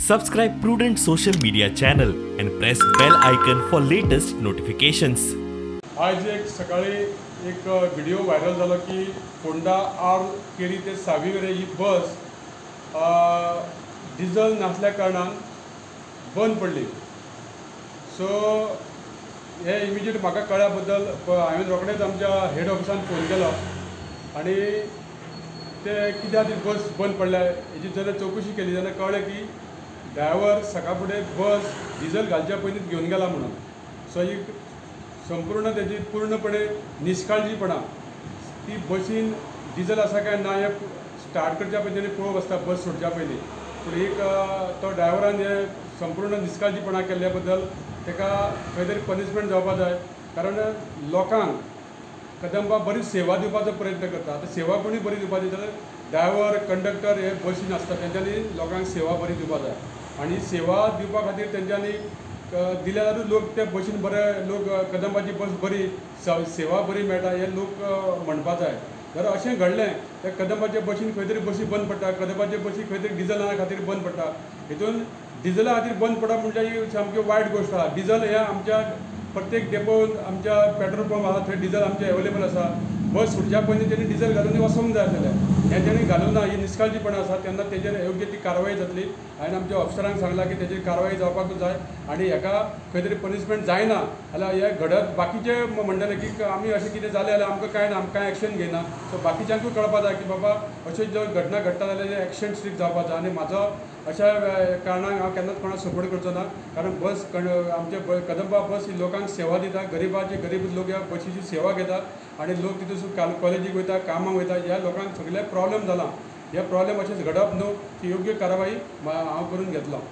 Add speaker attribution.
Speaker 1: Subscribe Prudent social media channel and press bell icon for latest notifications.
Speaker 2: आज एक सकाळी एक व्हिडिओ व्हायरल झाला की फोंडा आर केरी ते साविवेरे ही बस डिझेल नासल्या कारणान बंद पडली. सो हे इमिजिएट म्हाका कळ्ळ्या बद्दल हांवें रोखडेंच आमच्या हेड ऑफिसान फोन केलो आनी ते कित्याक ती बस बंद पडल्या हेची जेन्ना चवकशी केली तेन्ना कळ्ळें की ड्रायव्हर सकाळ फुडें बस डिझेल घालच्या पयलींच घेवन गेला म्हणून. सो ही संपूर्ण त्याची पूर्णपणे निष्काळजीपणा ती बसीन डिझेल आसा काय ना हे स्टार्ट करच्या पयलीं पळोवप आसता बस सोडच्या पयलीं. पूण एक तो ड्रायव्हरान हे संपूर्ण निष्काळजीपणा केल्ल्या बद्दल ताका खंय तरी पनिशमेंट जावपाक जाय. कारण लोकांक कदंबा बरी सेवा दिवपाचो प्रयत्न करता. आतां सेवा कोणी बरी दिवपाची जाल्यार ड्रायव्हर कंडक्टर हे बसीन आसता तेंच्यांनी लोकांक सेवा बरी दिवपाक जाय आनी सेवा दिवपा खातीर तेंच्यांनी दिल्या जाल्यार लोक त्या बसीन बरे लोक कदंबाची बस बरी सेवा बरी मेळटा हे लोक म्हणपाक जाय. जर अशें घडलें त्या कदंबाच्या बसीन खंय तरी बसी बंद पडटा, कदंबाच्या बसी खंय तरी डिझेला खातीर बंद पडटा. हितून डिझेला खातीर बंद पडप म्हणजे ही सामकी वायट गोश्ट आसा. डिझेल हे आमच्या प्रत्येक डेपोन आमच्या पेट्रोल पंप आसा थंय डिझेल आमचे अवेलेबल आसा. बस सुटच्या पयलीं तेणी डिझेल घालून वचूंक जाय आसलें. हें तेणी घालूं ना, ही निष्काळजीपणा आसा. तेन्ना तेजेर योग्य ती कारवाय जातली. हांवें आमच्या ऑफिसरांक सांगलां की तेजेर कारवाय जावपाकूच जाय आनी हेका खंय तरी पनिशमेंट जायना जाल्यार हे घडत बाकीचे म्हणटले की आमी अशें कितें जालें जाल्यार आमकां कांय ना, आमकां कांय एक्शन घेयना. सो बाकीच्यांकूय कळपाक जाय की बाबा अश्यो ज्यो घटना घडटा जाल्यार एक्शन स्ट्रीक जावपाक जाय. आनी म्हाजो अशा कारणाक हांव केन्नाच कोणाक सपोर्ट करचो ना. कारण बस आमचे कदंबा बस ही लोकांक सेवा दिता. गरीब लोक ह्या बसीची सेवा घेतात आनी लोक तितून कॉलेजीक वयता, कामाक वयता. ह्या लोकांक सगळे प्रॉब्लेम जाला. हे प्रॉब्लेम अशेंच घडप न्हू. ती योग्य कारवाई हांव करून घेतलो.